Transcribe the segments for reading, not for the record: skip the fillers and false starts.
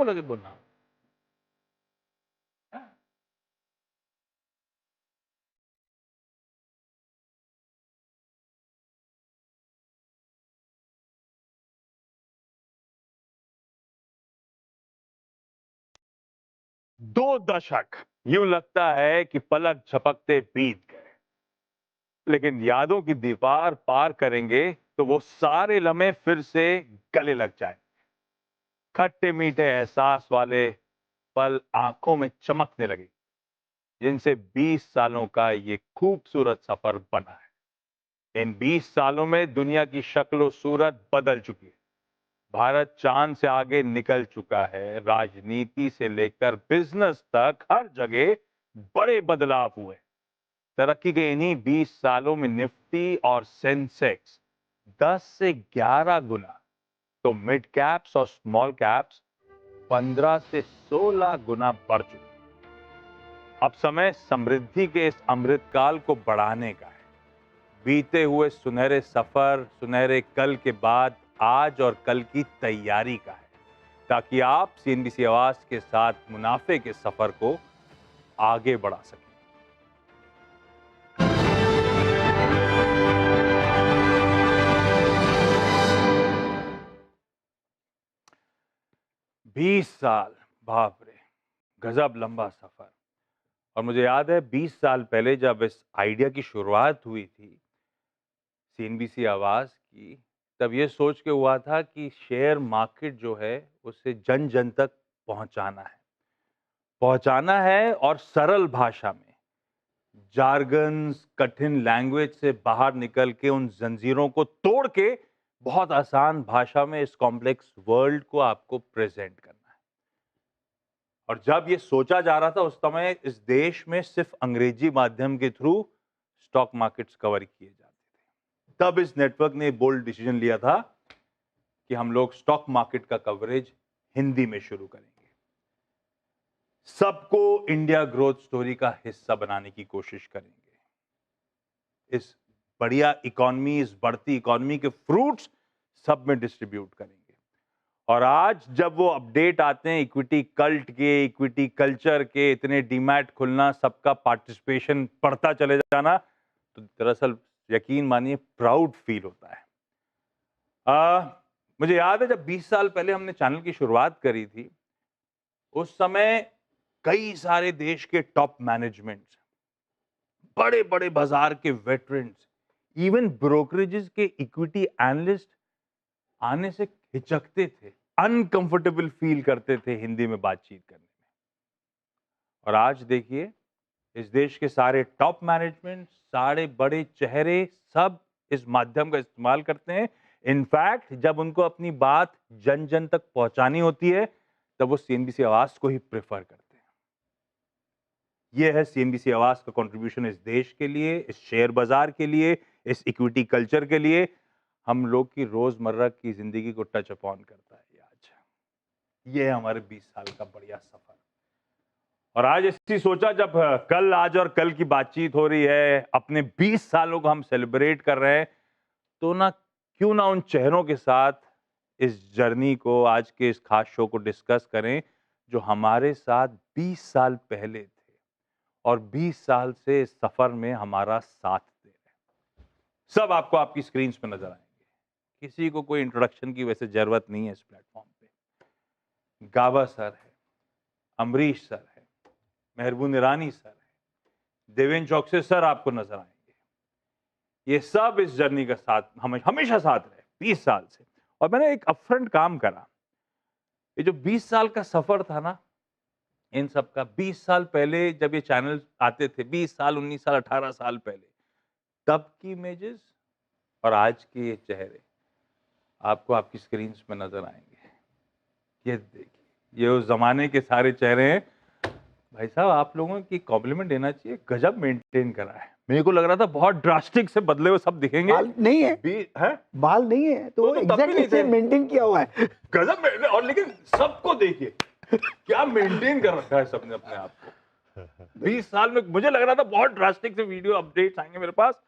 आपको लगे बोलना? 2 दशक, यूं लगता है कि पलक झपकते बीत गए, लेकिन यादों की दीवार पार करेंगे तो वो सारे लम्हे फिर से गले लग जाए। खट्टे मीठे एहसास वाले पल आंखों में चमकने लगे, जिनसे 20 सालों का ये खूबसूरत सफर बना है। इन 20 सालों में दुनिया की शक्ल सूरत बदल चुकी है। भारत चांद से आगे निकल चुका है। राजनीति से लेकर बिजनेस तक हर जगह बड़े बदलाव हुए। तरक्की के इन्हीं 20 सालों में निफ्टी और सेंसेक्स 10 से 11 गुना, तो मिड कैप्स और स्मॉल कैप्स 15 से 16 गुना बढ़ चुके। अब समय समृद्धि के इस अमृतकाल को बढ़ाने का है। बीते हुए सुनहरे सफर, सुनहरे कल के बाद आज और कल की तैयारी का है, ताकि आप सीएनबीसी आवाज के साथ मुनाफे के सफर को आगे बढ़ा सकें। 20 साल, बाप रे, गजब लंबा सफर। और मुझे याद है 20 साल पहले जब इस आइडिया की शुरुआत हुई थी सीएनबीसी आवाज की, तब ये सोच के हुआ था कि शेयर मार्केट जो है उसे जन जन तक पहुंचाना है और सरल भाषा में, जार्गन्स, कठिन लैंग्वेज से बाहर निकल के उन जंजीरों को तोड़ के बहुत आसान भाषा में इस कॉम्प्लेक्स वर्ल्ड को आपको प्रेजेंट करना है। और जब ये सोचा जा रहा था उस समय इस देश में सिर्फ अंग्रेजी माध्यम के थ्रू स्टॉक मार्केट्स कवर किए जाते थे। तब इस नेटवर्क ने बोल्ड डिसीजन लिया था कि हम लोग स्टॉक मार्केट का कवरेज हिंदी में शुरू करेंगे। सबको इंडिया ग्रोथ स्टोरी का हिस्सा बनाने की कोशिश करेंगे। इस बढ़िया इकोनॉमी, इस बढ़ती इकोनॉमी के फ्रूट्स सब में डिस्ट्रीब्यूट करेंगे। और आज जब वो अपडेट आते हैं इक्विटी कल्ट के, इक्विटी कल्चर के, इतने डीमैट खुलना, सबका पार्टिसिपेशन बढ़ता चले जाना, तो दरअसल यकीन मानिए प्राउड फील होता है। मुझे याद है जब 20 साल पहले हमने चैनल की शुरुआत करी थी, उस समय कई सारे देश के टॉप मैनेजमेंट, बड़े बड़े बाजार के वेटरन्स, इवन ब्रोकरेजेस के इक्विटी एनालिस्ट आने से हिचकते थे, अनकंफर्टेबल फील करते थे हिंदी में बातचीत करने में। और आज देखिए इस देश के सारे टॉप मैनेजमेंट, सारे बड़े चेहरे सब इस माध्यम का इस्तेमाल करते हैं। इनफैक्ट जब उनको अपनी बात जन जन तक पहुंचानी होती है तब वो सीएनबीसी आवाज को ही प्रेफर करते हैं। यह है सीएनबीसी आवाज का कंट्रीब्यूशन इस देश के लिए, इस शेयर बाजार के लिए, इस इक्विटी कल्चर के लिए, हम लोग की रोजमर्रा की जिंदगी को टच अपॉन करता है। आज ये है हमारे 20 साल का बढ़िया सफर। और आज ऐसी सोचा जब कल, आज और कल की बातचीत हो रही है, अपने 20 सालों को हम सेलिब्रेट कर रहे हैं, तो ना क्यों ना उन चेहरों के साथ इस जर्नी को, आज के इस खास शो को डिस्कस करें जो हमारे साथ 20 साल पहले थे और 20 साल से इस सफर में हमारा साथ दे रहे हैं। सब आपको आपकी स्क्रीन पे नजर आएंगे। किसी को कोई इंट्रोडक्शन की वैसे जरूरत नहीं है इस प्लेटफॉर्म पे। गाबा सर है, अमरीश सर है, मेहरबून ईरानी सर है, देवेंद्र चौकसे सर आपको नजर आएंगे। ये सब इस जर्नी का साथ हमेशा साथ रहे 20 साल से। और मैंने एक अपफ्रंट काम करा, ये जो 20 साल का सफर था ना, इन सब का 20 साल पहले जब ये चैनल आते थे, 20 साल, 19 साल, 18 साल पहले, तब की इमेजेस और आज के ये चेहरे आपको आपकी स्क्रीन में नजर आएंगे। ये देखिए, ये उस जमाने के सारे चेहरे हैं। भाई साहब, आप लोगों की कॉम्प्लीमेंट देना चाहिए, गजब मेंटेन करा है। मेरे को लग रहा था बहुत ड्रास्टिक से बदले हुए सब दिखेंगे। बाल नहीं है, बाल नहीं है तो एग्जैक्टली से मेंटेन किया हुआ है। गजब। और लेकिन सबको देखिए क्या मेंटेन कर रखा है सबने अपने आप को 20 साल में। मुझे लग रहा था बहुत ड्रास्टिक से वीडियो अपडेट्स आएंगे मेरे पास,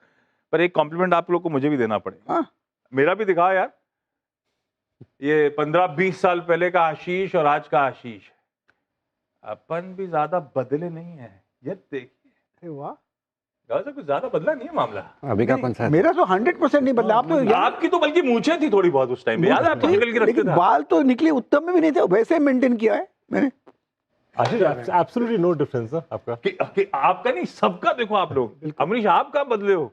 पर एक कॉम्प्लीमेंट आप लोग को मुझे भी देना पड़ेगा। मेरा भी दिखाओ यार। ये 15-20 साल पहले का आशीष और आज का आशीष, अपन भी ज्यादा बदले नहीं है। ये देखिए, अरे वाह, गावा कुछ ज्यादा बदला नहीं है मामला। अभी का कौन सा है? मेरा तो 100% नहीं बदला। आप तो आपकी तो बल्कि मूछें थी थोड़ी बहुत उस टाइम पे, याद है आपको? निकल के रखते लेकिन थे। बाल तो निकले उत्तम में भी नहीं थे, वैसे मेंटेन किया है मैंने। आशीष एब्सोल्युटली नो डिफरेंस है आपका। कि आपका नहीं, सबका देखो आप लोग। अमरीश आप कहाँ बदले हो?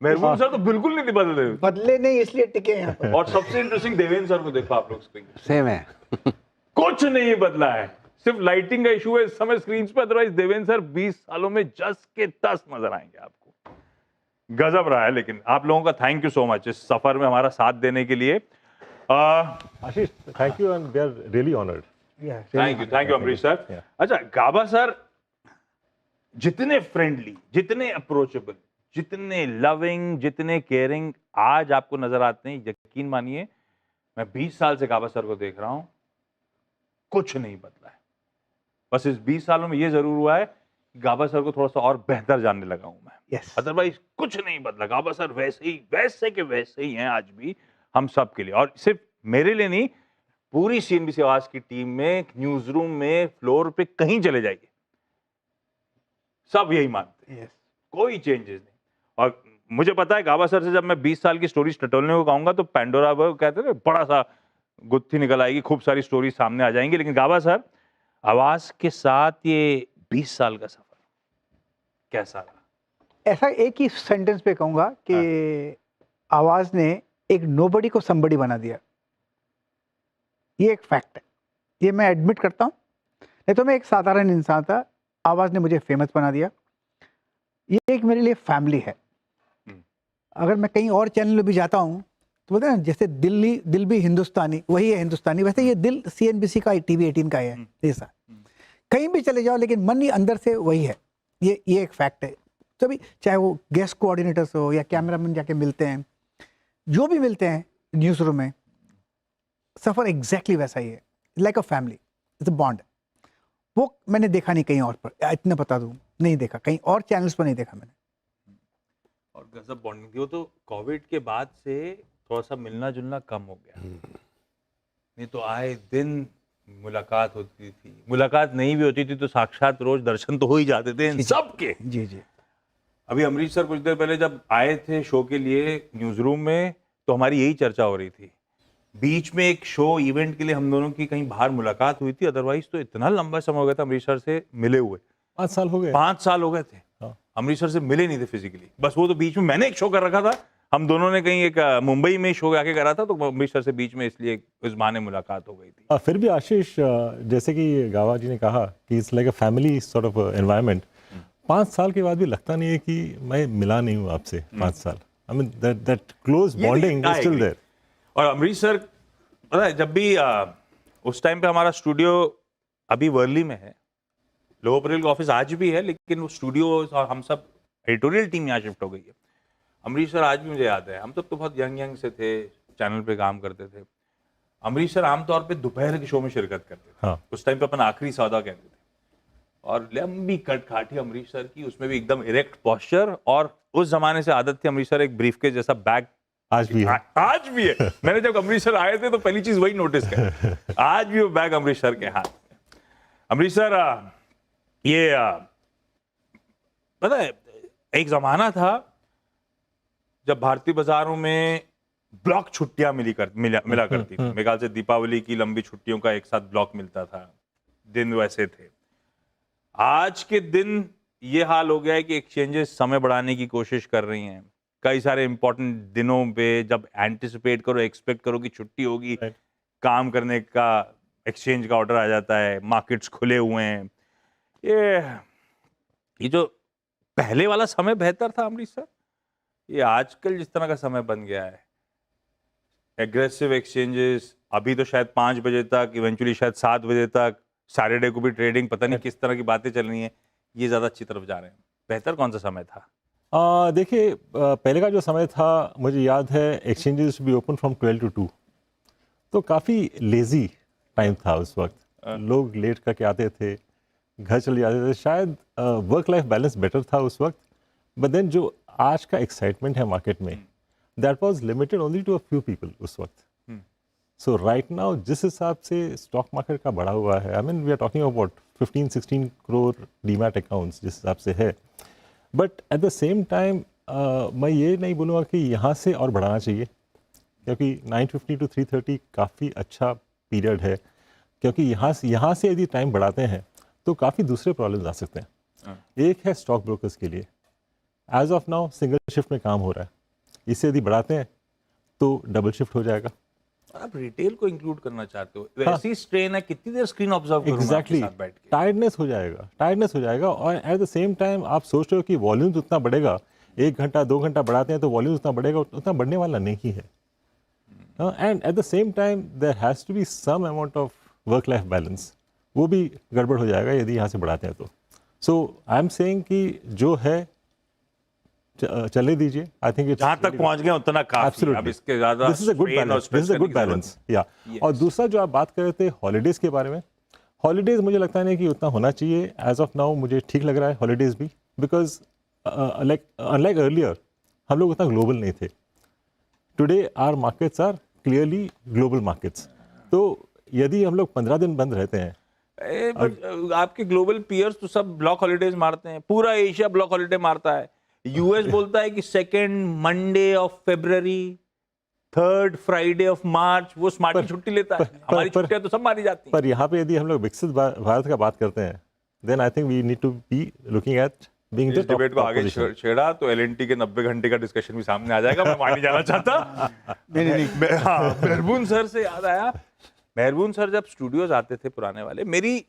महबूब सर तो बिल्कुल नहीं बदले हो। बदले नहीं इसलिए टिके यहाँ पर। और सबसे इंटरेस्टिंग देवेंद्र सर को देखो आप लोग स्क्रीन पे, सेम है। कुछ नहीं बदला है, सिर्फ लाइटिंग का इशू है इस समय स्क्रीन पे। अदरवाइज देवेंद्र सर 20 सालों में जस के तस नजर आएंगे आपको। गजब रहा है। लेकिन आप लोगों का थैंक यू सो मच इस सफर में हमारा साथ देने के लिए। Ashish thank you and we are really honoured. Thank you Amrish sir. अच्छा गाबा सर जितने फ्रेंडली, जितने अप्रोचेबल, जितने लविंग, जितने केयरिंग आज आपको नजर आते हैं, यकीन मानिए मैं 20 साल से गाबा सर को देख रहा हूं, कुछ नहीं बदला है। बस इस 20 सालों में ये जरूर हुआ है कि गाबा सर को थोड़ा सा और बेहतर जानने लगा हूं मैं। अदरवाइज कुछ नहीं बदला। गाबा सर वैसे के वैसे ही हैं आज भी हम सब के लिए, और सिर्फ मेरे लिए नहीं, पूरी सीएनबीसी आवाज की टीम में, न्यूज रूम में, फ्लोर पे कहीं चले जाइए, सब यही मानते हैं। कोई चेंजेस नहीं। और मुझे पता है गाबा सर से जब मैं 20 साल की स्टोरी टटोलने को कहूंगा तो पैंडोरा वो कहते हैं बड़ा सा गुत्थी निकल आएगी, खूब सारी स्टोरी सामने आ जाएंगी। लेकिन गाबा सर आवाज के साथ ये 20 साल का सफर कैसा रहा? ऐसा एक ही सेंटेंस पे कहूंगा कि आवाज ने एक नोबडी को समबडी बना दिया। ये एक फैक्ट है, ये मैं एडमिट करता हूं। नहीं तो मैं एक साधारण इंसान था, आवाज ने मुझे फेमस बना दिया। ये एक मेरे लिए फैमिली है। अगर मैं कहीं और चैनल में भी जाता हूं तो बोलते हैं ना, जैसे दिल भी हिंदुस्तानी, वही है हिंदुस्तानी, वैसे ये दिल सीएनबीसी का, टीवी 18 का है ऐसा। कहीं भी चले जाओ लेकिन मन ही अंदर से वही है। ये एक फैक्ट है। तो भी चाहे वो गेस्ट कोऑर्डिनेटर्स हो या कैमरामैन जाके मिलते हैं, जो भी मिलते हैं न्यूज रूम में, सफर एग्जैक्टली वैसा ही है। Like a family, it's a bond. वो मैंने देखा नहीं कहीं और पर, इतना बता दूं, नहीं देखा कहीं और चैनल्स पर, नहीं देखा मैंने। और गजब बॉन्डिंग थी। वो तो कोविड के बाद से थोड़ा सा मिलना जुलना कम हो गया, नहीं तो आए दिन मुलाकात होती थी। मुलाकात नहीं भी होती थी तो साक्षात रोज दर्शन तो हो ही जाते थे इन सबके। जी जी। अभी अमरीश सर कुछ देर पहले जब आए थे शो के लिए न्यूज रूम में, तो हमारी यही चर्चा हो रही थी। बीच में एक शो इवेंट के लिए हम दोनों की कहीं बाहर मुलाकात हुई थी, अदरवाइज तो इतना लंबा समय हो गया था अमरीश सर से मिले हुए। 5 साल हो गए। 5 साल हो गए थे अमरीश सर से मिले नहीं थे फिजिकली। बस वो तो बीच में मैंने एक शो कर रखा था, हम दोनों ने कहीं एक मुंबई में शो आके करा था, तो अमरीश सर से बीच में इसलिए उस बहाने मुलाकात हो गई थी। फिर भी आशीष, जैसे कि गावा जी ने कहा कि it's like a family sort of environment. 5 साल के बाद भी लगता नहीं है कि मैं मिला नहीं हूँ आपसे 5 साल। I mean that close bonding is still there. और अमरीश सर पता है, जब भी उस टाइम पे हमारा स्टूडियो अभी वर्ली में है, लोअर परेल का ऑफिस आज भी है, लेकिन वो स्टूडियो हम सब एडिटोरियल टीम यहाँ शिफ्ट हो गई है। अमरीश सर आज भी मुझे याद है, हम सब तो बहुत यंग से थे, चैनल पे काम करते थे। अमरीश सर आमतौर पे दोपहर के शो में शिरकत करते थे। उस टाइम पे अपन आखिरी सौदा कहते थे, और लंबी कटकाठी अमरीश सर की, उसमें भी एकदम इरेक्ट पोस्चर। और उस जमाने से आदत थी अमरीश सर एक ब्रीफकेस जैसा बैग, आज भी है। मैंने जब अमरीश सर आए थे तो पहली चीज वही नोटिस करी, आज भी वो बैग अमरीश सर के हाथ में। अमरीश सर ये पता है, एक जमाना था जब भारतीय बाजारों में ब्लॉक छुट्टियां मिला करती थी। मेरे ख्याल से दीपावली की लंबी छुट्टियों का एक साथ ब्लॉक मिलता था, दिन वैसे थे। आज के दिन ये हाल हो गया है कि एक्सचेंजेस समय बढ़ाने की कोशिश कर रही हैं। कई सारे इंपॉर्टेंट दिनों पे जब एंटिसिपेट करो, एक्सपेक्ट करो कि छुट्टी होगी, काम करने का एक्सचेंज का ऑर्डर आ जाता है, मार्केट्स खुले हुए हैं। ये जो पहले वाला समय बेहतर था अमरीश सर, ये आजकल जिस तरह का समय बन गया है, एग्रेसिव एक्सचेंजेस, अभी तो शायद 5 बजे तक, इवेंचुअली शायद 7 बजे तक, सैटरडे को भी ट्रेडिंग, पता नहीं किस तरह की बातें चल रही हैं, ये ज़्यादा अच्छी तरफ जा रहे हैं। बेहतर कौन सा समय था? देखिए, पहले का जो समय था, मुझे याद है exchanges be open from 12 to 2, तो काफ़ी लेजी टाइम था उस वक्त। लोग लेट करके आते थे, घर चले जाते थे, शायद वर्क लाइफ बैलेंस बेटर था उस वक्त। बट देन जो आज का एक्साइटमेंट है मार्केट में, that was limited only to a few people उस वक्त। सो राइट नाउ जिस हिसाब से स्टॉक मार्केट का बढ़ा हुआ है, I mean we are talking about 15-16 crore demat accounts जिस हिसाब से है, but at the same time मैं ये नहीं बोलूँगा कि यहाँ से और बढ़ाना चाहिए, क्योंकि 950 to 330 काफ़ी अच्छा पीरियड है, क्योंकि यहाँ से यदि टाइम बढ़ाते हैं तो काफ़ी दूसरे प्रॉब्लम्स आ सकते हैं। एक है स्टॉक ब्रोकर्स के लिए, as of now single shift में काम हो रहा है, इसे यदि बढ़ाते हैं तो डबल शिफ्ट हो जाएगा। आप रिटेल को इंक्लूड करना चाहते हो, वैसी स्ट्रेन है, कितनी देर स्क्रीन ऑब्जर्व करूंगा आपके साथ बैठ के? टायर्डनेस हो जाएगा और एट द सेम टाइम आप सोच रहे हो कि वॉल्यूम उतना बढ़ेगा, 1 घंटा 2 घंटा बढ़ाते हैं तो वॉल्यूम उतना बढ़ेगा, उतना बढ़ने वाला नहीं है। And at the same time there has to be some amount of work life balance, वो भी गड़बड़ हो जाएगा यदि यहाँ से बढ़ाते हैं तो। सो आई एम सेइंग कि जो है चले दीजिए, आई थिंक जहां तक पहुंच गए उतना काफी है, अब इसके ज्यादा this is a good balance या। और दूसरा जो आप बात कर रहे थे हॉलीडेज के बारे में, हॉलीडेज मुझे लगता नहीं कि उतना होना चाहिए एज ऑफ नाउ, मुझे ठीक लग रहा है हॉलीडेज भी, बिकॉज अनलाइक अर्लियर हम लोग उतना ग्लोबल नहीं थे। Today our markets are clearly global markets, तो यदि हम लोग 15 दिन बंद रहते हैं, आपके ग्लोबल पीयर्स तो सब ब्लॉक हॉलीडेज मारते हैं, पूरा एशिया ब्लॉक हॉलीडे मारता है। यूएस बोलता है कि 2nd Monday of February, 3rd Friday of March वो स्मार्ट की छुट्टी लेता है। हमारी छुट्टियां तो सब मारी जाती हैं। पर यहाँ पे यदि हम लोग विकसित भारत का बात करते हैं, then I think we need to be looking at being इस डिबेट को आगे छेड़ा तो एलएनटी के 90 घंटे का डिस्कशन भी सामने आ जाएगा, मैं वहां नहीं जाना चाहता। नहीं हाँ, मेहरबून सर से याद आया, मेहरबून सर जब स्टूडियोज आते थे पुराने वाले, मेरी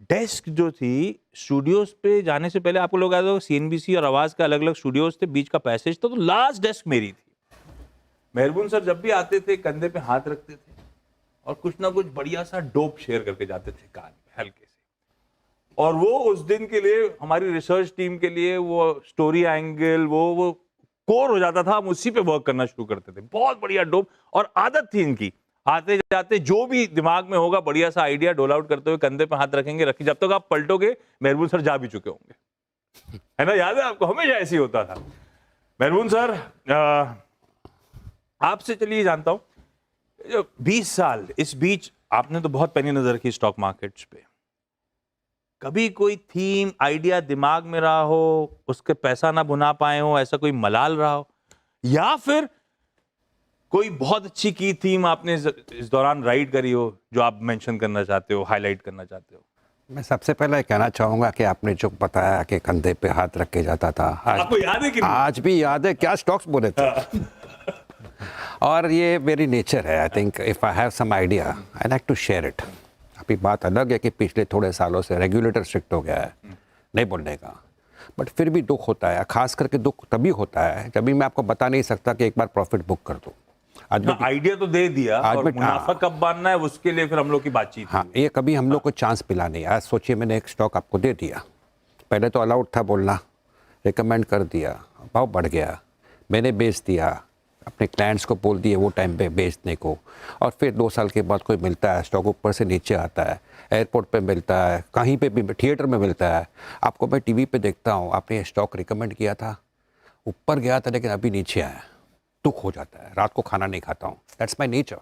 डेस्क जो थी स्टूडियोज पे जाने से पहले, आपको लोग याद होगा सीएनबीसी और आवाज का अलग अलग स्टूडियोज थे, बीच का पैसेज था, तो लास्ट डेस्क मेरी थी। मेहरबून सर जब भी आते थे कंधे पे हाथ रखते थे और कुछ ना कुछ बढ़िया सा डोप शेयर करके जाते थे कान में हल्के से, और वो उस दिन के लिए हमारी रिसर्च टीम के लिए वो स्टोरी एंगल वो कोर हो जाता था, हम उसी पे वर्क करना शुरू करते थे। बहुत बढ़िया डोप, और आदत थी इनकी, आते जाते जो भी दिमाग में होगा बढ़िया सा आइडिया डोल आउट करते हुए कंधे पे हाथ रखेंगे, जब तक आप पलटोगे मेहरबून सर जा भी चुके होंगे, है ना? याद है आपको? हमेशा ऐसे ही होता था। मेहरबून सर आपसे चलिए जानता हूं, 20 साल इस बीच आपने तो बहुत पैनी नजर रखी स्टॉक मार्केट्स पे, कभी कोई थीम आइडिया दिमाग में रहा हो, उसके पैसा ना बुना पाए हो, ऐसा कोई मलाल रहा हो, या फिर कोई बहुत अच्छी की थीम आपने इस दौरान राइड करी हो जो आप मेंशन करना चाहते हो, हाईलाइट करना चाहते हो? मैं सबसे पहले कहना चाहूंगा कि आपने जो बताया कि कंधे पे हाथ रख के जाता था, आपको याद है कि आज भी याद है, क्या स्टॉक्स बोले थे। और ये मेरी नेचर है, I think if I have some idea I like to share it. अभी बात अलग है कि पिछले थोड़े सालों से रेगुलेटर स्ट्रिक्ट हो गया है नहीं बोलने का, बट फिर भी दुख होता है, खास करके दुख तभी होता है जब भी मैं आपको बता नहीं सकता कि एक बार प्रॉफिट बुक कर दूं। आज आइडिया तो दे दिया, आज और मुनाफा कब बांधना है उसके लिए फिर हम लोग की बातचीत। हाँ, ये कभी हम लोग को चांस मिला नहीं। आज सोचिए मैंने एक स्टॉक आपको दे दिया, पहले तो अलाउड था बोलना, रिकमेंड कर दिया, भाव बढ़ गया, मैंने बेच दिया, अपने क्लाइंट्स को बोल दिए वो टाइम पे बेचने को, और फिर 2 साल के बाद कोई मिलता है, स्टॉक ऊपर से नीचे आता है, एयरपोर्ट पे मिलता है, कहीं पे भी, थिएटर में मिलता है, आपको मैं टीवी पे देखता हूँ, आपने ये स्टॉक रिकमेंड किया था, ऊपर गया था लेकिन अभी नीचे आया, दुख हो जाता है, रात को खाना नहीं खाता हूँ, दैट्स माई नेचर।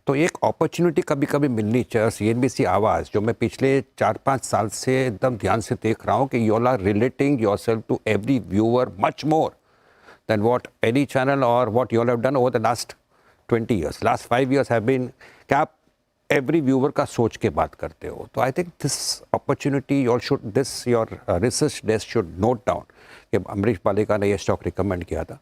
तो एक अपॉर्चुनिटी कभी कभी मिलनी चाहिए। सीएनबीसी आवाज़ जो मैं पिछले 4-5 साल से एकदम ध्यान से देख रहा हूँ कि you are relating yourself to every viewer much more than what any channel or what you all have done over the last 20 years. Last 5 years have been कि आप every viewer का सोच के बात करते हो। तो I think this opportunity you all should, this your research desk should note down कि अमरीश बालिका ने ये स्टॉक रिकमेंड किया था।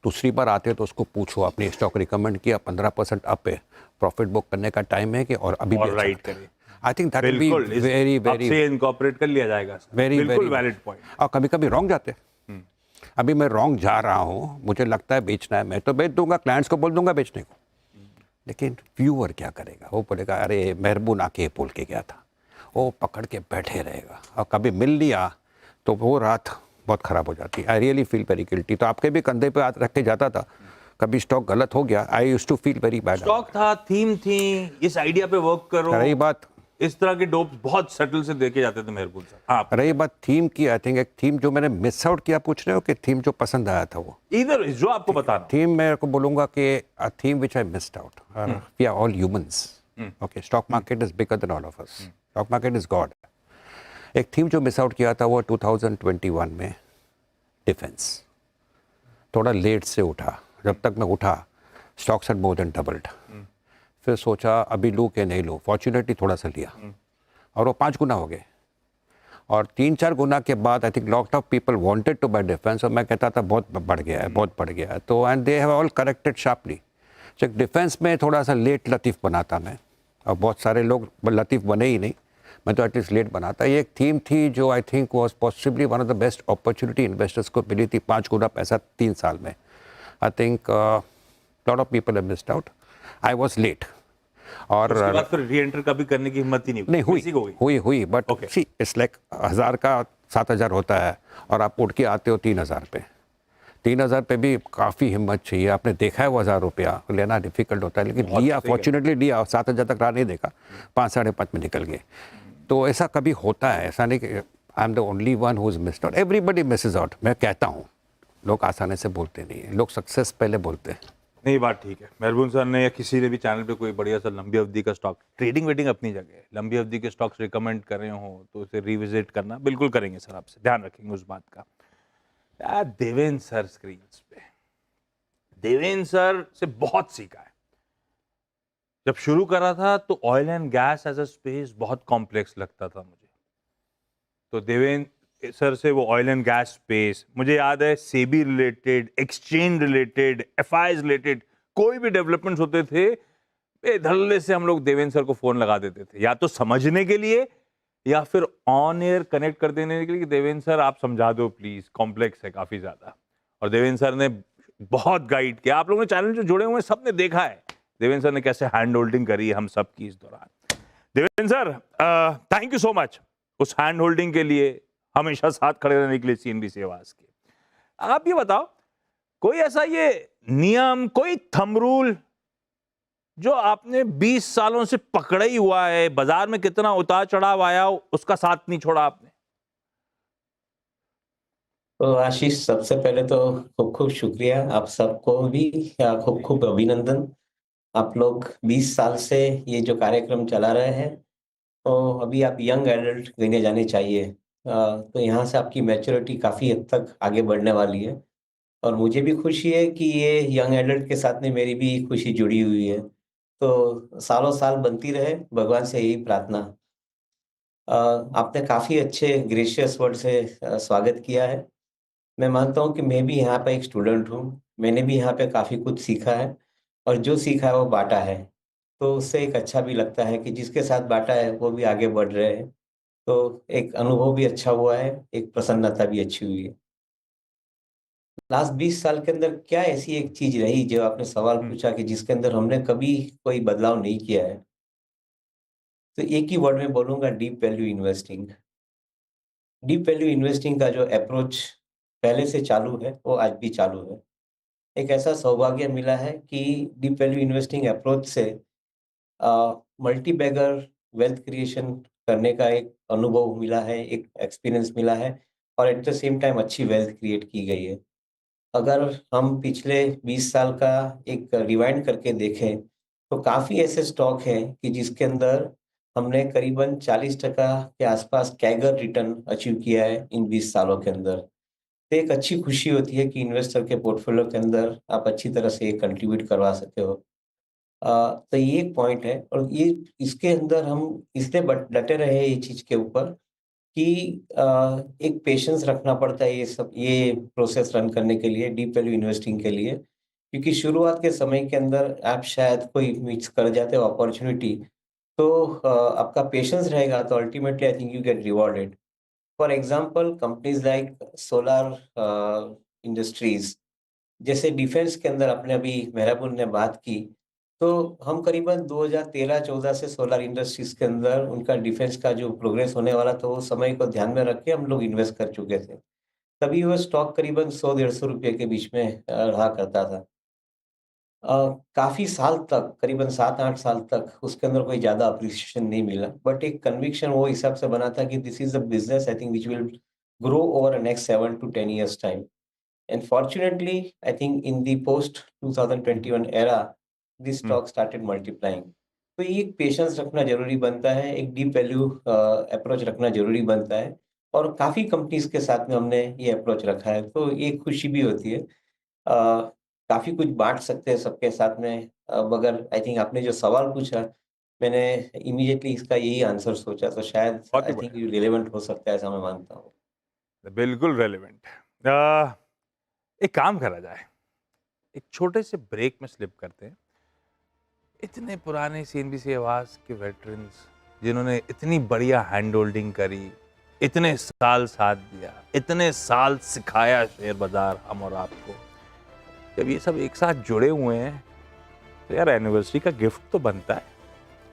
दूसरी बार आते हो तो उसको पूछो, आपने स्टॉक रिकमेंड किया, 15% अप है, प्रॉफिट बुक करने का टाइम है कि और अभी भी राइट करें। I think that will be very very आपसे इनकॉर्पोरेट कर लिया जाएगा, बिल्कुल वैलिड पॉइंट। और कभी कभी रॉन्ग जाते, अभी मैं रॉन्ग जा रहा हूँ, मुझे लगता है बेचना है, मैं तो बेच दूंगा, क्लाइंट्स को बोल दूंगा बेचने को, लेकिन व्यूअर क्या करेगा? वो बोलेगा अरे मेहरबून आके बोल के गया था, वो पकड़ के बैठे रहेगा, और कभी मिल लिया तो वो रात बहुत ख़राब हो जाती है। I really feel very guilty. तो आपके भी कंधे पे हाथ रख के जाता था, कभी स्टॉक गलत हो गया, I used to feel very bad. Stock था, थीम थी, इस आइडिया पे वर्क करो, रही बात इस तरह के डोप्स बहुत सटल से देखे जाते थे मेहरपुर सर। हाँ, रही बात थीम की, आई थिंक एक थीम जो मैंने मिस आउट किया पूछ रहे हो कि थीम जो पसंद आया था वो इधर जो आपको बताना। थीम मैं को बोलूँगा कि a theme which I missed out, we are all humans, okay, stock market is bigger than all of us, stock market is god. एक थीम जो मिस आउट किया था वो 2021 में डिफेंस, थोड़ा लेट से उठा, जब तक मैं उठा stocks had more than doubled, फिर सोचा अभी लूँ कि नहीं लूँ, फॉर्चुनेटली थोड़ा सा लिया और वो 5 गुना हो गए, और 3-4 गुना के बाद I think lot of people wanted to buy defence, और मैं कहता था बहुत बढ़ गया है, बहुत बढ़ गया है, तो and they have all corrected sharply. तो डिफेंस में थोड़ा सा लेट लतीफ़ बनाता मैं, और बहुत सारे लोग लतीफ़ बने ही नहीं, मैं तो एटलीस्ट लेट बनाता। ये एक थीम थी जो I think was possibly one of the best opportunity investors को मिली थी, 5 गुना पैसा 3 साल में। I think lot of people have missed out, I was late. और उसके बाद फिर री एंटर का भी करने की हिम्मत ही नहीं हुई, बट सी इट्स लाइक 1000 का 7000 होता है और आप उठ के आते हो 3000 पे। 3000 पे भी काफ़ी हिम्मत चाहिए, आपने देखा है वो 1000 रुपया लेना डिफिकल्ट होता है, लेकिन लिया, फॉर्चुनेटली लिया, 7000 तक राह नहीं देखा, 5 साढ़े 5 में निकल गए। तो ऐसा कभी होता है, ऐसा नहीं कि I am the only one who is missed out, everybody misses out. मैं कहता हूँ लोग आसानी से बोलते नहीं हैं, लोग सक्सेस पहले बोलते हैं। नहीं, बात ठीक है। मेहरबून सर ने या किसी ने भी चैनल पे कोई बढ़िया सा लंबी अवधि का स्टॉक, ट्रेडिंग वेडिंग अपनी जगह है, लंबी अवधि के स्टॉक्स रिकमेंड कर रहे हो तो उसे रिविजिट करना बिल्कुल करेंगे सर, आपसे ध्यान रखेंगे उस बात का। यार देवेंद्र सर स्क्रीन पे, देवेंद्र सर से बहुत सीखा है। जब शुरू करा था तो oil and gas as a space बहुत कॉम्प्लेक्स लगता था मुझे, तो देवेंद्र सर से वो ऑयल एंड गैस स्पेस, मुझे याद है SEBI related, exchange related, FIIs related कोई भी डेवलपमेंट्स होते थे, धड़ल्ले से हम लोग देवेंद्र सर को फोन लगा देते थे, या तो समझने के लिए या फिर ऑन एयर कनेक्ट कर देने के लिए कि देवेंद्र सर आप समझा दो प्लीज, कॉम्प्लेक्स है काफी ज्यादा। और देवेंद्र सर ने बहुत गाइड किया। आप लोगों ने चैनल जो जुड़े हुए हैं सब ने देखा है देवेंद्र सर ने कैसे हैंड होल्डिंग करी है हम सब की इस दौरान। Devendra sir thank you so much उस हैंड होल्डिंग के लिए, हमेशा साथ खड़े रहने के लिए सीएनबीसी आवाज के। आप ये बताओ, कोई ऐसा ये नियम, कोई थंब रूल जो आपने 20 सालों से पकड़ा ही हुआ है, बाजार में कितना उतार चढ़ाव आया उसका साथ नहीं छोड़ा आपने? तो आशीष, सबसे पहले तो खूब खूब शुक्रिया, आप सबको भी खूब खूब अभिनंदन। आप लोग 20 साल से ये जो कार्यक्रम चला रहे हैं, तो अभी आप यंग एडल्ट गिने जाने चाहिए। तो यहाँ से आपकी मैच्योरिटी काफ़ी हद तक आगे बढ़ने वाली है, और मुझे भी खुशी है कि ये यंग एडल्ट के साथ में मेरी भी खुशी जुड़ी हुई है। तो सालों साल बनती रहे, भगवान से यही प्रार्थना। आपने काफ़ी अच्छे ग्रेशियस वर्ड से स्वागत किया है। मैं मानता हूँ कि मैं भी यहाँ पे एक स्टूडेंट हूँ। मैंने भी यहाँ पे काफ़ी कुछ सीखा है, और जो सीखा है वो बाँटा है। तो उससे एक अच्छा भी लगता है कि जिसके साथ बाँटा है वो भी आगे बढ़ रहे हैं। तो एक अनुभव भी अच्छा हुआ है, एक प्रसन्नता भी अच्छी हुई है। लास्ट 20 साल के अंदर क्या ऐसी एक चीज़ रही जो आपने सवाल पूछा कि जिसके अंदर हमने कभी कोई बदलाव नहीं किया है? तो एक ही वर्ड में बोलूँगा, deep value investing. Deep value investing का जो अप्रोच पहले से चालू है, वो आज भी चालू है। एक ऐसा सौभाग्य मिला है कि डीप वैल्यू इन्वेस्टिंग अप्रोच से मल्टी बैगर वेल्थ क्रिएशन करने का एक अनुभव मिला है, एक एक्सपीरियंस मिला है, और एट द सेम टाइम अच्छी वेल्थ क्रिएट की गई है। अगर हम पिछले 20 साल का एक रिवाइंड करके देखें, तो काफ़ी ऐसे स्टॉक हैं कि जिसके अंदर हमने करीबन 40% के आसपास कैगर रिटर्न अचीव किया है इन 20 सालों के अंदर। तो एक अच्छी खुशी होती है कि इन्वेस्टर के पोर्टफोलियो के अंदर आप अच्छी तरह से कंट्रीब्यूट करवा सकते हो। तो ये एक पॉइंट है, और ये इसके अंदर हम इसलिए डटे रहे ये चीज़ के ऊपर कि एक पेशेंस रखना पड़ता है ये प्रोसेस रन करने के लिए, डीप वैल्यू इन्वेस्टिंग के लिए। क्योंकि शुरुआत के समय के अंदर आप शायद कोई मिस कर जाते हो अपॉर्च्युनिटी, तो आपका पेशेंस रहेगा तो ultimately I think you get rewarded. For example, companies like solar industries, जैसे डिफेंस के अंदर आपने अभी मेहराबुन ने बात की, तो हम करीबन 2013-14 से सोलर इंडस्ट्रीज के अंदर उनका डिफेंस का जो प्रोग्रेस होने वाला था, वो समय को ध्यान में रख के हम लोग इन्वेस्ट कर चुके थे। तभी वो स्टॉक करीबन 100-150 रुपये के बीच में रहा करता था। काफी साल तक, करीबन 7-8 साल तक उसके अंदर कोई ज्यादा अप्रिसिएशन नहीं मिला, बट एक कन्विक्शन वो हिसाब से बना था कि this is a business I think which will grow over next 7 to 10 years time. And fortunately, I think in the post 2021 era, this stock started multiplying. तो ये एक पेशेंस रखना जरूरी बनता है, एक डीप वैल्यू अप्रोच रखना जरूरी बनता है, और काफी कंपनीज के साथ में हमने ये अप्रोच रखा है, तो ये खुशी भी होती है। काफी कुछ बांट सकते हैं सबके साथ में। मगर आई थिंक आपने जो सवाल पूछा, मैंने इमीडिएटली इसका यही आंसर सोचा, तो शायद बहुत ही आई थिंक ये रिलेवेंट हो सकता है, ऐसा मैं मानता हूँ। बिल्कुल रेलिवेंट। एक काम करा जाए, एक छोटे से ब्रेक में स्लिप करते हैं। इतने पुराने सीएनबीसी आवाज के वेटरन्स जिन्होंने इतनी बढ़िया हैंड होल्डिंग करी, इतने साल साथ दिया, इतने साल सिखाया शेयर बाजार हम और आपको, जब ये सब एक साथ जुड़े हुए हैं तो यार एनिवर्सरी का गिफ्ट तो बनता है।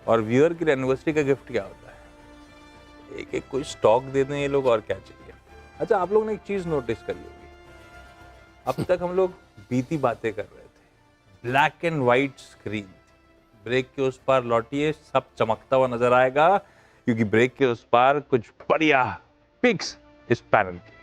और व्यूअर की एनिवर्सरी का गिफ्ट क्या होता है? एक एक कोई स्टॉक दे दें ये लोग, और क्या चाहिए। अच्छा, आप लोग ने एक चीज नोटिस करी होगी, अब तक हम लोग बीती बातें कर रहे थे, black and white screen. Break के उस पार लौटिए, सब चमकता हुआ नजर आएगा, क्योंकि ब्रेक के उस पार कुछ बढ़िया पिक्स इस पैनल की।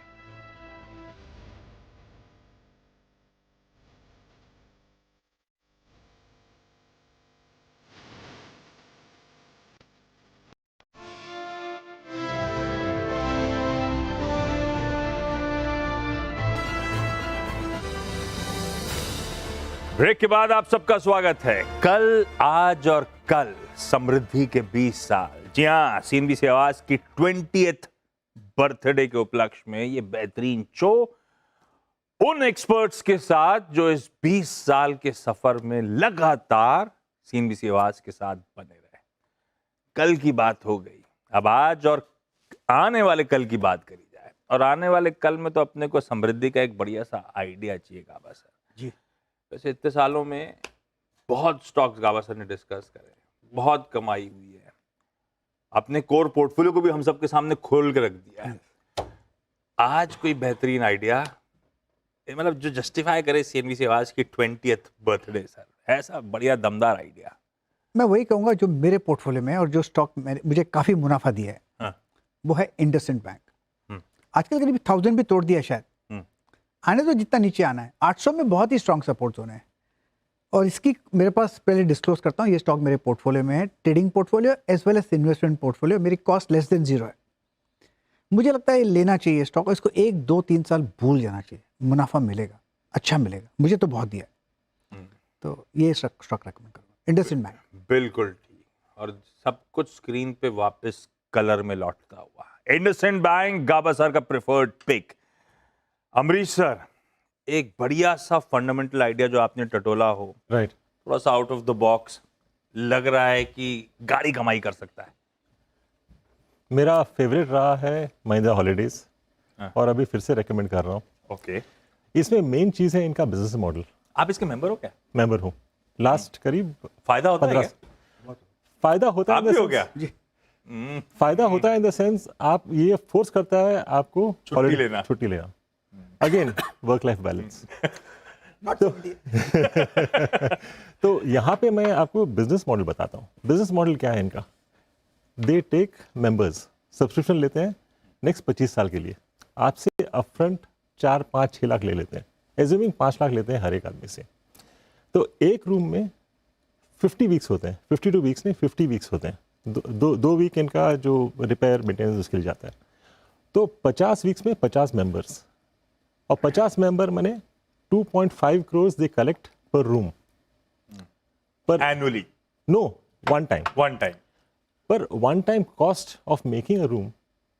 ब्रेक के बाद आप सबका स्वागत है। कल, आज और कल समृद्धि के 20 साल। जी हाँ, सीएनबीसी आवाज की 20th बर्थडे के उपलक्ष्य में ये बेहतरीन शो उन एक्सपर्ट्स के साथ जो इस 20 साल के सफर में लगातार सीएनबीसी आवाज के साथ बने रहे। कल की बात हो गई, अब आज और आने वाले कल की बात करी जाए। और आने वाले कल में तो अपने को समृद्धि का एक बढ़िया सा आइडिया चाहिए गाबा सर जी। वैसे इतने सालों में बहुत स्टॉक्स गाबा सर ने डिस्कस करे, बहुत कमाई हुई है, अपने कोर पोर्टफोलियो को भी हम सबके सामने खोल के रख दिया है। आज कोई बेहतरीन आइडिया, मतलब जो जस्टिफाई करे सीएनबीसी आवाज की 20th बर्थडे सर, ऐसा बढ़िया दमदार आइडिया। मैं वही कहूंगा जो मेरे पोर्टफोलियो में और जो स्टॉक मुझे काफी मुनाफा दिया है, हाँ। वो है इंडसइंड बैंक। आजकल करीब 1000 भी तोड़ दिया शायद, आने तो जितना नीचे आना है। 800 में बहुत ही स्ट्रॉन्ग सपोर्ट होने हैं, और इसकी मेरे पास, पहले डिस्क्लोज करता हूँ, ये स्टॉक मेरे पोर्टफोलियो में है, trading portfolio as well as investment portfolio. मेरी कॉस्ट लेस देन 0 है। मुझे लगता है ये लेना चाहिए स्टॉक, इसको 1, 2, 3 साल भूल जाना चाहिए, मुनाफा मिलेगा, अच्छा मिलेगा। मुझे तो बहुत दिया है, तो ये स्टॉक रेकमेंड करूँगा, इंडसइंड बैंक। बिल्कुल ठीक, और सब कुछ स्क्रीन पे वापस कलर में लौटता हुआ। इंडसइंड बैंक गाबा सर का प्रेफर्ड पिक। अमरीश सर, एक बढ़िया सा फंडामेंटल आइडिया जो आपने टटोला हो, राइट, थोड़ा सा आउट ऑफ द बॉक्स, लग रहा है कि गाड़ी कमाई कर सकता है। मेरा फेवरेट रहा है महिंद्रा हॉलीडेज, और अभी फिर से रेकमेंड कर रहा हूँ। ओके, इसमें मेन चीज है इनका बिजनेस मॉडल। आप इसके मेंबर हो क्या? मेंबर हूँ, लास्ट करीब फायदा होता है 15 क्या? फायदा होता है आप in the भी हो sense- गया? फायदा होता है इन द सेंस, आप ये फोर्स करता है आपको छुट्टी लेना। Again work life balance. तो यहाँ पे मैं आपको बिजनेस मॉडल बताता हूँ। बिजनेस मॉडल क्या है इनका? दे टेक मेंबर्स, सब्सक्रिप्शन लेते हैं नेक्स्ट 25 साल के लिए, आपसे अपफ्रंट 4, 5, 6 लाख ले लेते हैं, एज्यूमिंग 5 लाख लेते हैं हर एक आदमी से। तो एक रूम में 50 वीक्स होते हैं, 52 वीक्स नहीं 50 वीक्स होते हैं। दो वीक इनका जो रिपेयर मेंटेनेंस उसके लिए जाता है। तो 50 वीक्स में 50 मेंबर्स, और 50 मेंबर माने 2.5 crores they collect per room, per annually? No, one time. पर one time cost of making a room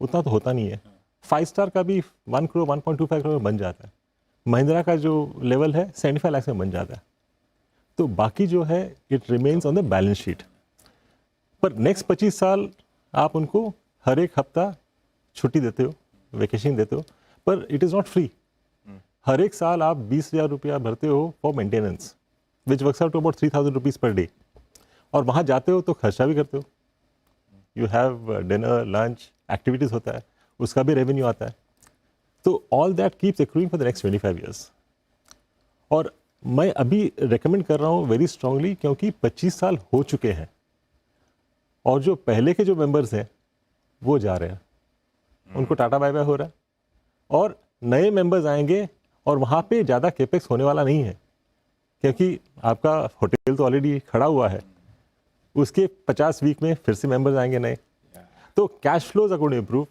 उतना तो होता नहीं है। 5 स्टार का भी 1 crore 1.25 crore में बन जाता है। महिंद्रा का जो लेवल है 75 लाख में बन जाता है। तो बाकी जो है it remains on the balance sheet. पर नेक्स्ट 25 साल आप उनको हर एक हफ्ता छुट्टी देते हो, वेकेशन देते हो, पर इट इज़ नॉट फ्री। हर एक साल आप 20,000 रुपया भरते हो for maintenance, which works out to about 3,000 rupees per day. और वहाँ जाते हो तो खर्चा भी करते हो, you have dinner, lunch, activities होता है, उसका भी रेवेन्यू आता है। तो all that keeps accruing for the next 25 years. और मैं अभी रेकमेंड कर रहा हूँ वेरी स्ट्रांगली, क्योंकि 25 साल हो चुके हैं और जो पहले के जो मेंबर्स हैं वो जा रहे हैं, उनको टाटा बाय बाय हो रहा है, और नए मेंबर्स आएंगे और वहाँ पे ज़्यादा केपेक्स होने वाला नहीं है, क्योंकि आपका होटल तो ऑलरेडी खड़ा हुआ है, उसके 50 वीक में फिर से मेंबर्स आएंगे नए, तो cash flows are going to improve.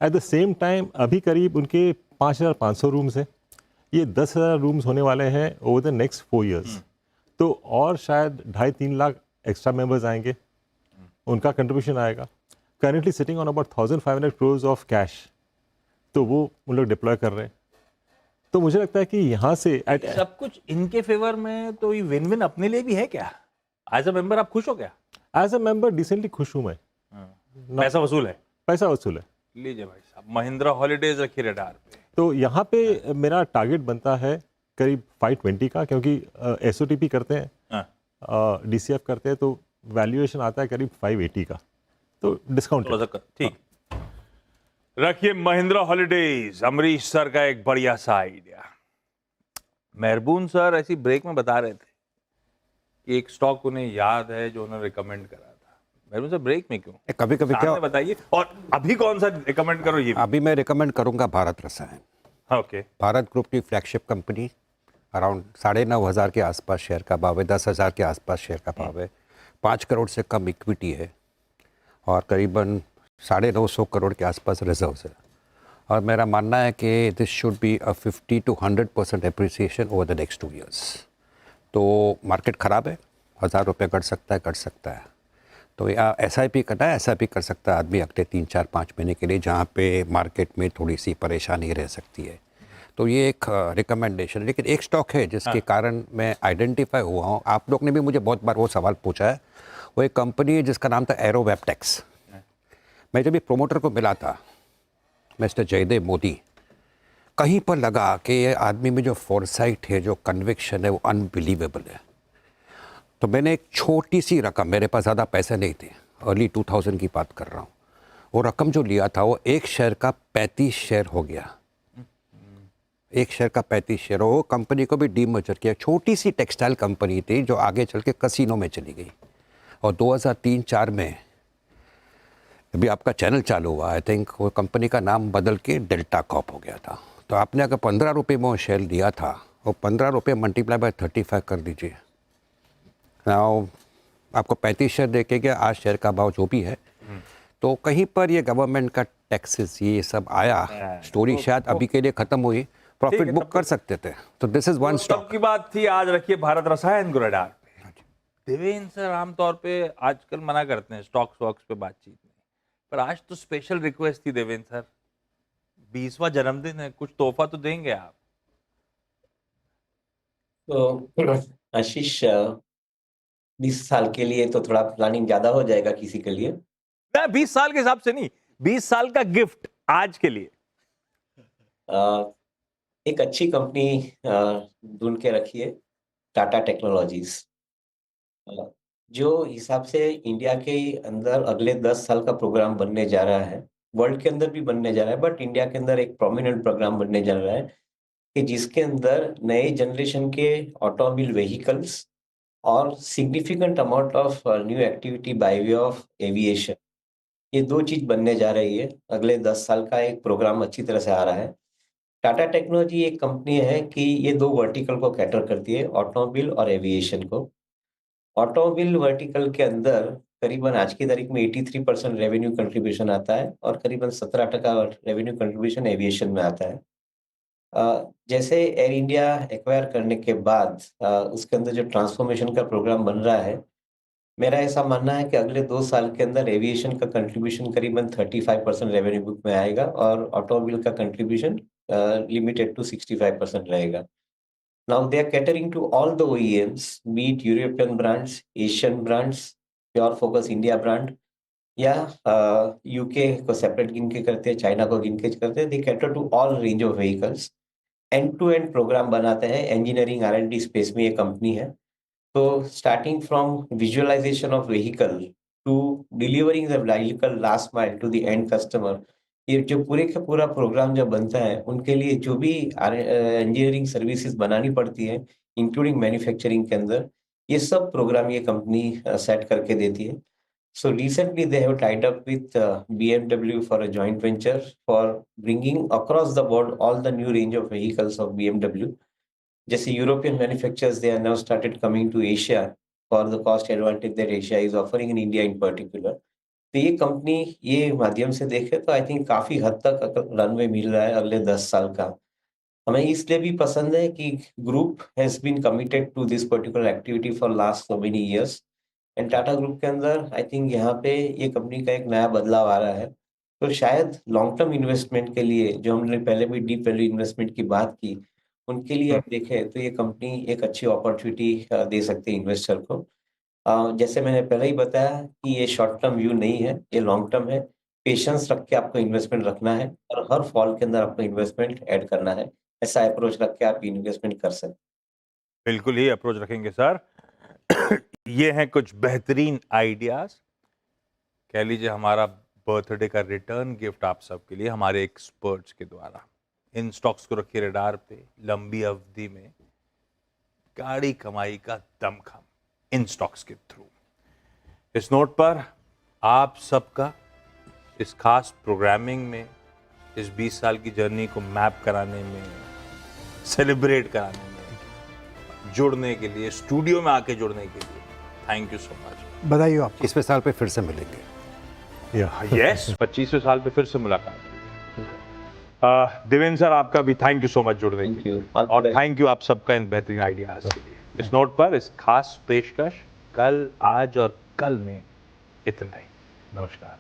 At the same time अभी करीब उनके 5,500 रूम्स हैं, ये 10,000 रूम्स होने वाले हैं ओवर द नेक्स्ट 4 ईयर्स, तो और शायद 2.5-3 लाख एक्स्ट्रा मेंबर्स आएंगे, उनका कंट्रीब्यूशन आएगा। Currently sitting on about 1,500 crores of cash, तो वो उन लोग डिप्लॉय कर रहे हैं। तो मुझे लगता है कि यहाँ से सब कुछ इनके फेवर में, तो ये विन विन अपने लिए भी है क्या? एज अ मेंबर आप खुश हो क्या? एज अ मेंबर डिसेंटली खुश हूँ मैं। पैसा वसूल है, पैसा वसूल है। लीजिए भाई साहब, महिंद्रा हॉलीडेज रखिए रडार पे। तो यहाँ पे मेरा टारगेट बनता है करीब 520 का, क्योंकि एसओटीपी करते हैं, हाँ, डीसीएफ करते हैं, तो वैल्यूएशन आता है करीब 580 का, तो डिस्काउंट थोड़ा सा ठीक रखिए। महिंद्रा हॉलीडेज, अमरीश सर का एक बढ़िया सा आइडिया। मेहरबून सर ऐसी ब्रेक में बता रहे थे कि एक स्टॉक उन्हें याद है जो उन्होंने रिकमेंड करा था। मेहरबून सर ब्रेक में क्यों? कभी कभी क्या, सामने बताइए, और अभी कौन सा रिकमेंड करो ये भी। अभी मैं रिकमेंड करूंगा भारत रसायन। ओके, भारत ग्रुप की फ्लैगशिप कंपनी, अराउंड 9,500 के आसपास शेयर का भाव है, 10,000 के आसपास शेयर का भाव है, 5 करोड़ से कम इक्विटी है और करीबन 950 करोड़ के आसपास रिजर्व्स है। और मेरा मानना है कि this should be a 50 to 100% appreciation over the next 2 years. तो मार्केट ख़राब है, 1,000 रुपये घट सकता है, तो या SIP करना है, SIP कर सकता है आदमी अगले 3-4-5 महीने के लिए, जहाँ पे मार्केट में थोड़ी सी परेशानी रह सकती है। तो ये एक रिकमेंडेशन है। लेकिन एक स्टॉक है जिसके कारण मैं आइडेंटिफाई हुआ हूँ, आप लोग ने भी मुझे बहुत बार वो सवाल पूछा है, वो एक कंपनी है जिसका नाम था एरोवैपटेक्स। मैं जब ये प्रोमोटर को मिला था, मिस्टर जयदेव मोदी, कहीं पर लगा कि ये आदमी में जो फोरसाइट है, जो कन्विक्शन है, वो अनबिलीवेबल है। तो मैंने एक छोटी सी रकम, मेरे पास ज़्यादा पैसे नहीं थे, अर्ली 2000 की बात कर रहा हूँ, वो रकम जो लिया था वो एक शेयर का 35 शेयर हो गया, एक शेयर का 35 शेयर। वो कंपनी को भी डीमर्जर किया। छोटी सी टेक्सटाइल कंपनी थी जो आगे चल के कसिनो में चली गई, और 2003-4 में अभी आपका चैनल चालू हुआ, आई थिंक वो कंपनी का नाम बदल के डेल्टा कॉप हो गया था। तो आपने अगर 15 रुपये में वो शेयर लिया था, वो 15 रुपये मल्टीप्लाई बाय 35 कर दीजिए, नाउ आपको 35 शेयर देके गया, आज शेयर का भाव जो भी है। तो कहीं पर ये गवर्नमेंट का टैक्सेस ये सब आया, स्टोरी शायद अभी के लिए खत्म हुई, प्रॉफिट बुक कर सकते थे। तो दिस इज वन स्टॉक की बात थी। आज रखिए भारत रसायन को रडार पे। देवेंद्र सर आमतौर पे आजकल मना करते हैं स्टॉक्स वॉक्स पे बातचीत में, पर आज तो स्पेशल रिक्वेस्ट थी देवेंद्र सर, 20वां जन्मदिन है, कुछ तोहफा तो देंगे आप? तो आशीष, 20 साल के लिए तो थोड़ा प्लानिंग ज्यादा हो जाएगा किसी के लिए। ना, 20 साल के हिसाब से नहीं, 20 साल का गिफ्ट आज के लिए। एक अच्छी कंपनी ढूंढ के रखिए, टाटा टेक्नोलॉजीज। जो हिसाब से इंडिया के अंदर अगले 10 साल का प्रोग्राम बनने जा रहा है, वर्ल्ड के अंदर भी बनने जा रहा है, बट इंडिया के अंदर एक प्रोमिनेंट प्रोग्राम बनने जा रहा है कि जिसके अंदर नए जनरेशन के ऑटोमोबाइल व्हीकल्स और significant amount of new activity by way of aviation, ये 2 चीज बनने जा रही है। अगले 10 साल का एक प्रोग्राम अच्छी तरह से आ रहा है। टाटा टेक्नोलॉजी एक कंपनी है कि ये 2 वर्टिकल को कैटर करती है, ऑटोमोबाइल और एविएशन को। ऑटोमोबाइल वर्टिकल के अंदर करीबन आज की तारीख में 83% रेवेन्यू कंट्रीब्यूशन आता है और करीबन 17% रेवेन्यू कंट्रीब्यूशन एविएशन में आता है। जैसे एयर इंडिया एक्वायर करने के बाद उसके अंदर जो ट्रांसफॉर्मेशन का प्रोग्राम बन रहा है, मेरा ऐसा मानना है कि अगले 2 साल के अंदर एविएशन का कंट्रीब्यूशन करीबन 35% रेवेन्यू बुक में आएगा और ऑटोमोबाइल का कंट्रीब्यूशन लिमिटेड टू 65% रहेगा। Now they are catering to all the OEMs, be it European brands, Asian brands, Pure Focus India brand, या यूके को सेपरेट गिन के करते हैं, चाइना को गिन के करते हैं। They cater to all range of vehicles, end to end program बनाते हैं। इंजीनियरिंग R&D स्पेस में ये कंपनी है। तो starting from visualisation of vehicle to delivering the vehicle last mile to the end customer, ये जो पूरे का पूरा प्रोग्राम जब बनता है, उनके लिए जो भी इंजीनियरिंग सर्विसेज बनानी पड़ती है, इंक्लूडिंग मैन्युफैक्चरिंग के अंदर, ये सब प्रोग्राम ये कंपनी सेट करके देती है। So recently they have tied up with BMW for a joint venture for bringing across the world all the new range of vehicles of BMW. जैसे European manufacturers they are now started coming to Asia for the cost advantage that Asia is offering in India in particular. तो ये company ये माध्यम से देखे तो I think काफी हद तक रनवे मिल रहा है अगले 10 साल का। हमें इसलिए भी पसंद है कि group has been committed to this particular activity for last so many years and Tata group के अंदर आई थिंक यहाँ पे ये कंपनी का एक नया बदलाव आ रहा है। तो शायद लॉन्ग टर्म इन्वेस्टमेंट के लिए जो हमने पहले भी डीप वैल्यू इन्वेस्टमेंट की बात की, उनके लिए आप देखें तो ये कंपनी एक अच्छी अपॉर्चुनिटी दे सकती है इन्वेस्टर को। जैसे मैंने पहले ही बताया कि ये शॉर्ट टर्म व्यू नहीं है, ये लॉन्ग टर्म है। पेशेंस रख के आपको इन्वेस्टमेंट रखना है और हर फॉल के अंदर आपको इन्वेस्टमेंट ऐड करना है। ऐसा अप्रोच रख के आप इन्वेस्टमेंट कर सकते हैं। बिल्कुल ही अप्रोच रखेंगे सर। ये हैं कुछ बेहतरीन आइडियाज, कह लीजिए हमारा बर्थडे का रिटर्न गिफ्ट आप सबके लिए हमारे एक्सपर्ट्स के द्वारा। इन स्टॉक्स को रखिए रडार पे, लंबी अवधि में गाड़ी कमाई का दमखम इन स्टॉक्स के थ्रू। इस नोट पर आप सबका इस खास प्रोग्रामिंग में, इस 20 साल की जर्नी को मैप कराने में, सेलिब्रेट कराने में, जुड़ने के लिए, स्टूडियो में आके जुड़ने के लिए थैंक यू सो मच। बधाई हो आपको। 25वें साल पे फिर से मिलेंगे। यस 25वें साल पे फिर से मुलाकात। देवेंद्र सर आपका भी थैंक यू सो मच जुड़ने के लिए, और थैंक यू आप सबका इन बेहतरीन आइडियाज के लिए। इस नोट पर इस खास पेशकश कल, आज और कल में इतना ही। नमस्कार।